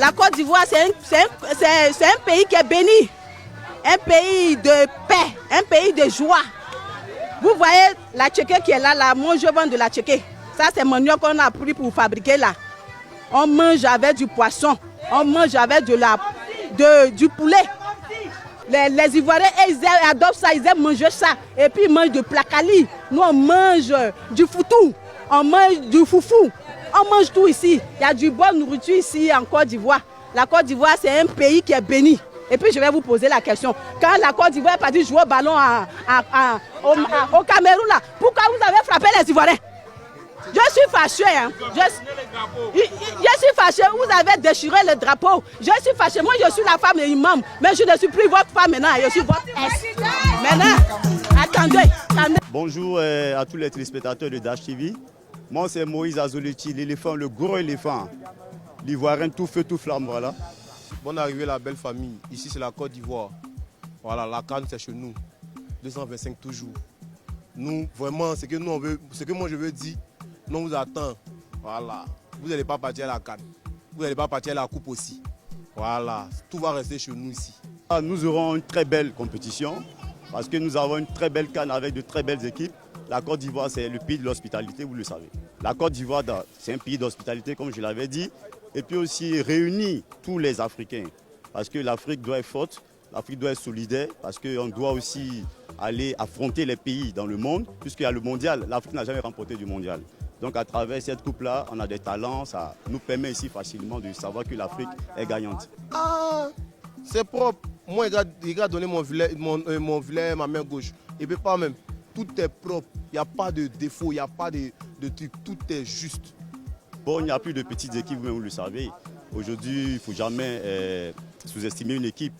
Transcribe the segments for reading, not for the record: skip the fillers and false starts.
La Côte d'Ivoire, c'est un pays qui est béni. Un pays de paix, un pays de joie. Vous voyez la tchéké qui est là, moi je vends de la tchéké. Ça c'est manioc qu'on a pris pour fabriquer là. On mange avec du poisson, on mange avec du poulet. Les Ivoiriens, ils adoptent ça, ils aiment manger ça. Et puis ils mangent du placali. Nous on mange du foutou, on mange du foufou. On mange tout ici. Il y a du bonne nourriture ici en Côte d'Ivoire. La Côte d'Ivoire c'est un pays qui est béni. Et puis je vais vous poser la question. Quand la Côte d'Ivoire est partie jouer au ballon au Cameroun, là, pourquoi vous avez frappé les Ivoiriens? Je suis fâché. Hein. Je suis fâché. Vous avez déchiré le drapeau. Je suis fâché. Moi, je suis la femme de l'imam. Mais je ne suis plus votre femme maintenant. Je suis votre ex. Maintenant, attendez. Bonjour à tous les téléspectateurs de Dash TV. Moi, c'est Moïse Azoleti, l'éléphant, le gros éléphant. L'Ivoirien tout feu, tout flamme, voilà. Bonne arrivée la belle famille. Ici, c'est la Côte d'Ivoire. Voilà, la CAN, c'est chez nous. 225 toujours. Nous, vraiment, ce que nous on veut, ce que moi je veux dire, nous on vous attend. Voilà. Vous n'allez pas partir à la CAN. Vous n'allez pas partir à la coupe aussi. Voilà. Tout va rester chez nous ici. Nous aurons une très belle compétition parce que nous avons une très belle CAN avec de très belles équipes. La Côte d'Ivoire, c'est le pays de l'hospitalité, vous le savez. La Côte d'Ivoire, c'est un pays d'hospitalité, comme je l'avais dit. Et puis aussi réunir tous les Africains. Parce que l'Afrique doit être forte, l'Afrique doit être solidaire, parce qu'on doit aussi aller affronter les pays dans le monde, puisqu'il y a le mondial. L'Afrique n'a jamais remporté du mondial. Donc à travers cette coupe-là, on a des talents, ça nous permet ici facilement de savoir que l'Afrique est gagnante. Ah, c'est propre. Moi, il a donné mon filet, ma main gauche. Il ne peut pas même. Tout est propre. Il n'y a pas de défaut, il n'y a pas de truc. Tout est juste. Bon, il n'y a plus de petites équipes, vous-même vous le savez. Aujourd'hui, il ne faut jamais sous-estimer une équipe.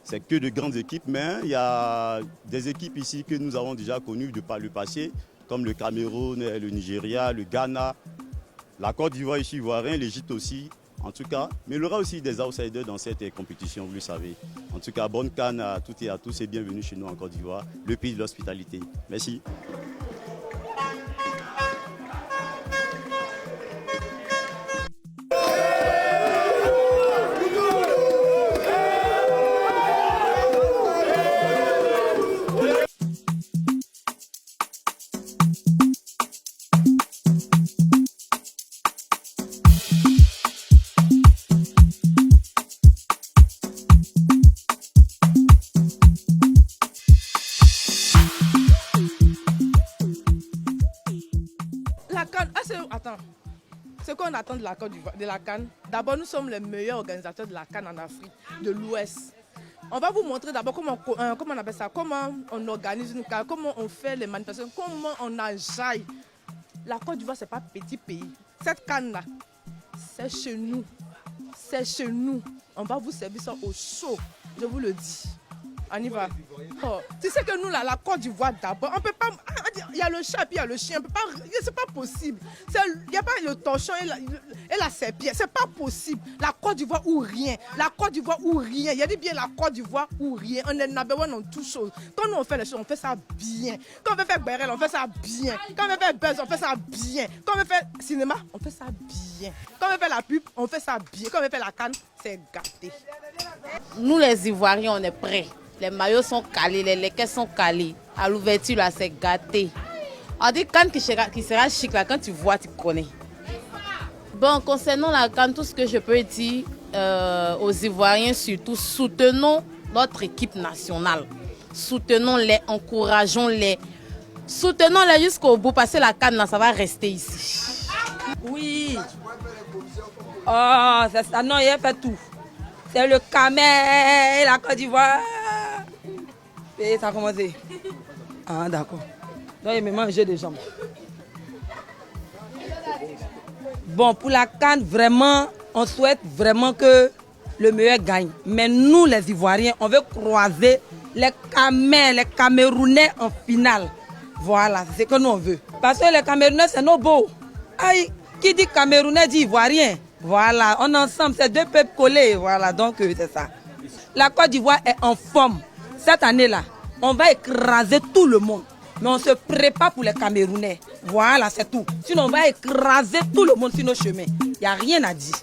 C'est que de grandes équipes, mais il y a des équipes ici que nous avons déjà connues de par le passé, comme le Cameroun, le Nigeria, le Ghana, la Côte d'Ivoire ici, ivoirien, l'Égypte aussi, en tout cas. Mais il y aura aussi des outsiders dans cette compétition, vous le savez. En tout cas, bonne CAN à toutes et à tous et bienvenue chez nous en Côte d'Ivoire, le pays de l'hospitalité. Merci. Attends, ce qu'on attend de la Côte d'Ivoire, de la CAN, d'abord nous sommes les meilleurs organisateurs de la CAN en Afrique, de l'Ouest. On va vous montrer d'abord comment on appelle ça, comment on organise une CAN, comment on fait les manifestations, comment on ajaille. La Côte d'Ivoire, ce n'est pas un petit pays. Cette CAN-là, c'est chez nous. C'est chez nous. On va vous servir ça au chaud, je vous le dis. On y va. Oh. Tu sais que nous, là, la Côte d'Ivoire, d'abord, on peut pas. Il y a le chat et il y a le chien. C'est pas possible. Il n'y a pas le torchon et la serpillère. C'est pas possible. La Côte d'Ivoire ou rien. La Côte d'Ivoire ou rien. Il y a dit bien la Côte d'Ivoire ou rien. On est number one dans toutes choses. Quand nous on fait les choses, on fait ça bien. Quand on veut faire Berel, on fait ça bien. Quand on veut faire buzz, on fait ça bien. Quand on veut faire cinéma, on fait ça bien. Quand on veut faire la pub, on fait ça bien. Quand on veut faire la canne, c'est gâté. Nous les Ivoiriens, on est prêts. Les maillots sont calés, les lequets sont calés. À l'ouverture, là, c'est gâté. On dit CAN qui sera chic, là, quand tu vois, tu connais. Bon, concernant la CAN, tout ce que je peux dire aux Ivoiriens, surtout, soutenons notre équipe nationale. Soutenons-les, encourageons-les. Soutenons-les jusqu'au bout, parce que la CAN, là, ça va rester ici. Oui. Oh, c'est ça. Non, il a fait tout. C'est le Cameroun, la Côte d'Ivoire. Et ça a commencé. Ah, d'accord. Donc, il me mangeait des jambes. Bon, pour la CAN, vraiment, on souhaite vraiment que le meilleur gagne. Mais nous, les Ivoiriens, on veut croiser les Camerounais en finale. Voilà, c'est ce que nous on veut. Parce que les Camerounais, c'est nos beaux. Aïe, qui dit Camerounais dit Ivoirien. Voilà, on est ensemble, c'est deux peuples collés. Voilà, donc c'est ça. La Côte d'Ivoire est en forme. Cette année-là, on va écraser tout le monde. Mais on se prépare pour les Camerounais. Voilà, c'est tout. Sinon, on va écraser tout le monde sur nos chemins. Il n'y a rien à dire.